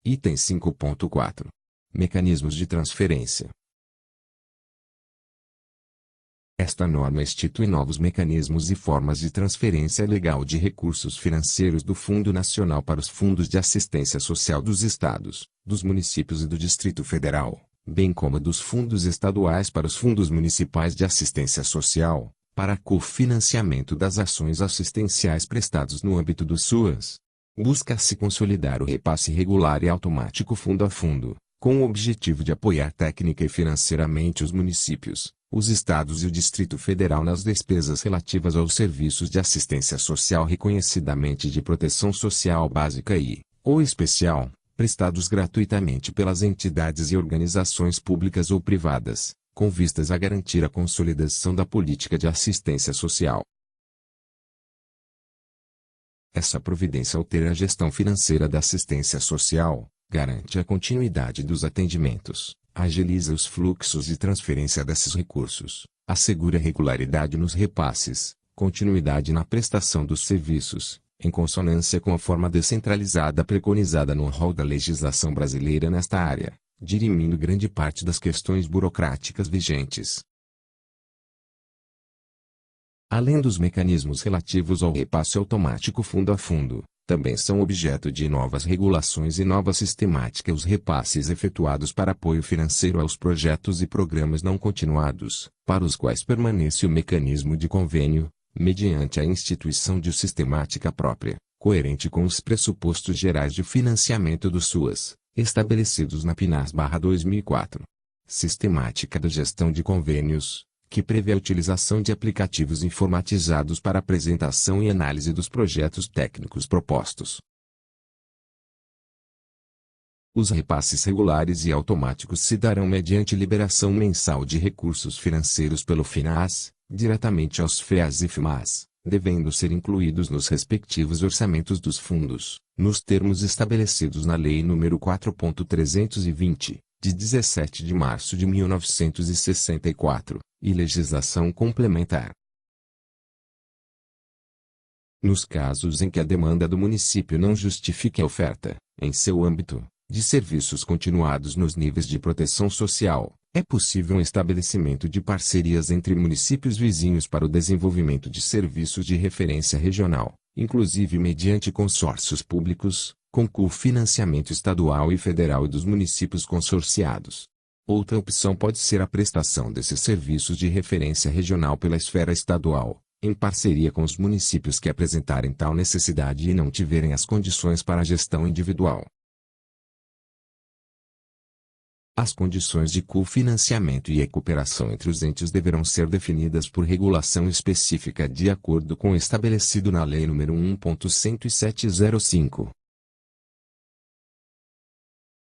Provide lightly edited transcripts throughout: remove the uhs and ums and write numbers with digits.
Item 5.4. Mecanismos de transferência. Esta norma institui novos mecanismos e formas de transferência legal de recursos financeiros do Fundo Nacional para os fundos de assistência social dos estados, dos municípios e do Distrito Federal, bem como dos fundos estaduais para os fundos municipais de assistência social, para cofinanciamento das ações assistenciais prestadas no âmbito do SUAS. Busca-se consolidar o repasse regular e automático fundo a fundo, com o objetivo de apoiar técnica e financeiramente os municípios, os estados e o Distrito Federal nas despesas relativas aos serviços de assistência social reconhecidamente de proteção social básica e, ou especial, prestados gratuitamente pelas entidades e organizações públicas ou privadas, com vistas a garantir a consolidação da política de assistência social. Essa providência altera a gestão financeira da assistência social, garante a continuidade dos atendimentos, agiliza os fluxos de transferência desses recursos, assegura regularidade nos repasses, continuidade na prestação dos serviços, em consonância com a forma descentralizada preconizada no rol da legislação brasileira nesta área, dirimindo grande parte das questões burocráticas vigentes. Além dos mecanismos relativos ao repasse automático fundo a fundo, também são objeto de novas regulações e nova sistemática os repasses efetuados para apoio financeiro aos projetos e programas não continuados, para os quais permanece o mecanismo de convênio, mediante a instituição de sistemática própria, coerente com os pressupostos gerais de financiamento do SUAS, estabelecidos na PNAS/2004. Sistemática da gestão de convênios, que prevê a utilização de aplicativos informatizados para apresentação e análise dos projetos técnicos propostos. Os repasses regulares e automáticos se darão mediante liberação mensal de recursos financeiros pelo FNAS, diretamente aos FEAS e FMAS, devendo ser incluídos nos respectivos orçamentos dos fundos, nos termos estabelecidos na Lei nº 4.320, de 17 de março de 1964, e legislação complementar. Nos casos em que a demanda do município não justifique a oferta, em seu âmbito, de serviços continuados nos níveis de proteção social, é possível um estabelecimento de parcerias entre municípios vizinhos para o desenvolvimento de serviços de referência regional, inclusive mediante consórcios públicos, com cofinanciamento estadual e federal e dos municípios consorciados. Outra opção pode ser a prestação desses serviços de referência regional pela esfera estadual, em parceria com os municípios que apresentarem tal necessidade e não tiverem as condições para a gestão individual. As condições de cofinanciamento e cooperação entre os entes deverão ser definidas por regulação específica de acordo com o estabelecido na Lei nº 1.10705.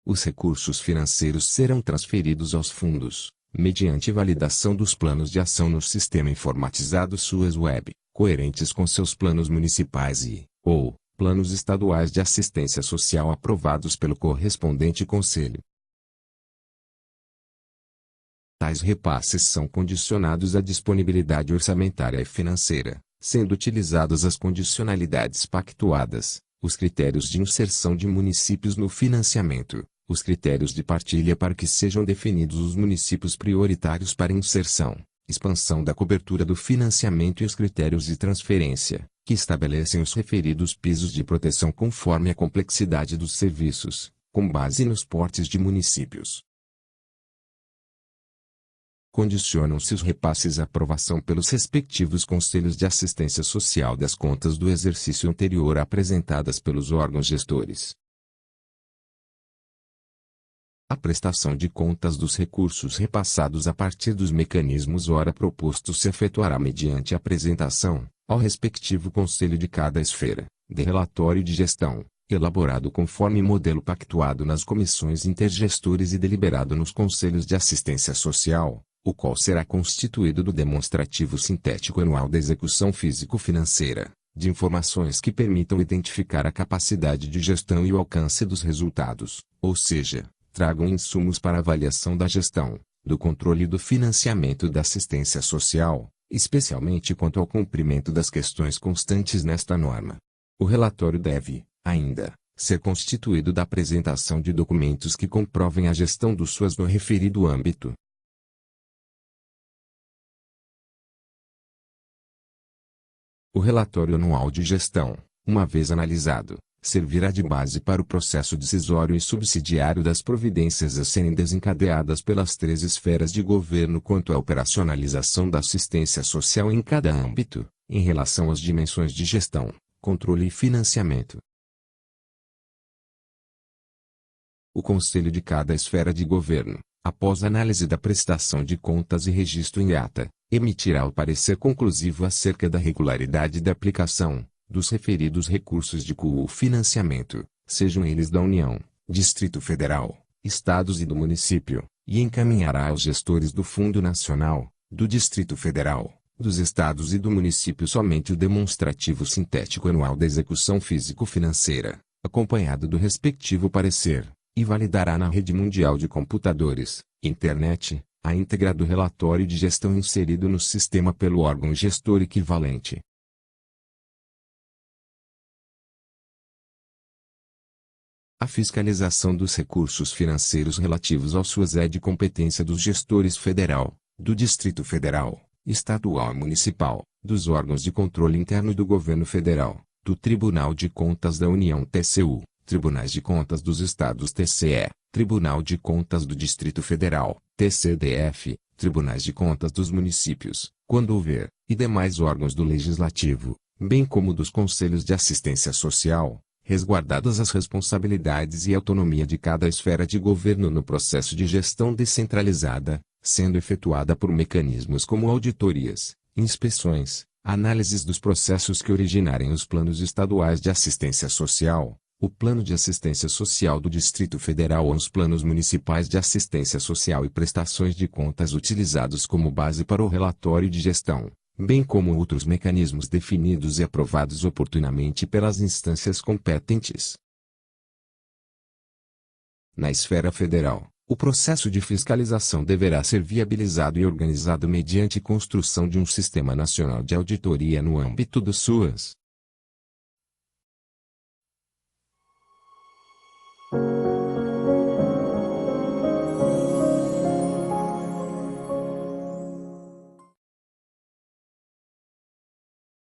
Os recursos financeiros serão transferidos aos fundos, mediante validação dos planos de ação no sistema informatizado SUAS Web, coerentes com seus planos municipais ou planos estaduais de assistência social aprovados pelo correspondente conselho. Tais repasses são condicionados à disponibilidade orçamentária e financeira, sendo utilizadas as condicionalidades pactuadas, os critérios de inserção de municípios no financiamento, os critérios de partilha para que sejam definidos os municípios prioritários para inserção, expansão da cobertura do financiamento e os critérios de transferência, que estabelecem os referidos pisos de proteção conforme a complexidade dos serviços, com base nos portes de municípios. Condicionam-se os repasses à aprovação pelos respectivos conselhos de assistência social das contas do exercício anterior apresentadas pelos órgãos gestores. A prestação de contas dos recursos repassados a partir dos mecanismos ora propostos se efetuará mediante a apresentação, ao respectivo conselho de cada esfera, de relatório de gestão, elaborado conforme modelo pactuado nas comissões intergestores e deliberado nos conselhos de assistência social, o qual será constituído do demonstrativo sintético anual da execução físico-financeira, de informações que permitam identificar a capacidade de gestão e o alcance dos resultados, ou seja, tragam insumos para avaliação da gestão, do controle e do financiamento da assistência social, especialmente quanto ao cumprimento das questões constantes nesta norma. O relatório deve, ainda, ser constituído da apresentação de documentos que comprovem a gestão dos SUAS no referido âmbito. O relatório anual de gestão, uma vez analisado, servirá de base para o processo decisório e subsidiário das providências a serem desencadeadas pelas três esferas de governo quanto à operacionalização da assistência social em cada âmbito, em relação às dimensões de gestão, controle e financiamento. O Conselho de cada esfera de governo, após análise da prestação de contas e registro em ata, emitirá o parecer conclusivo acerca da regularidade da aplicação dos referidos recursos de financiamento, sejam eles da União, Distrito Federal, Estados e do município, e encaminhará aos gestores do Fundo Nacional, do Distrito Federal, dos Estados e do município somente o demonstrativo sintético anual da execução físico-financeira, acompanhado do respectivo parecer, e validará na rede mundial de computadores, internet, a íntegra do relatório de gestão inserido no sistema pelo órgão gestor equivalente. A fiscalização dos recursos financeiros relativos aos SUAS é de competência dos gestores federal, do Distrito Federal, estadual e municipal, dos órgãos de controle interno do governo federal, do Tribunal de Contas da União TCU, Tribunais de Contas dos Estados TCE, Tribunal de Contas do Distrito Federal, TCDF, Tribunais de Contas dos Municípios, quando houver, e demais órgãos do Legislativo, bem como dos Conselhos de Assistência Social, resguardadas as responsabilidades e autonomia de cada esfera de governo no processo de gestão descentralizada, sendo efetuada por mecanismos como auditorias, inspeções, análises dos processos que originarem os planos estaduais de assistência social, o Plano de Assistência Social do Distrito Federal ou os planos municipais de assistência social e prestações de contas utilizados como base para o relatório de gestão, bem como outros mecanismos definidos e aprovados oportunamente pelas instâncias competentes. Na esfera federal, o processo de fiscalização deverá ser viabilizado e organizado mediante construção de um Sistema Nacional de Auditoria no âmbito do SUAS,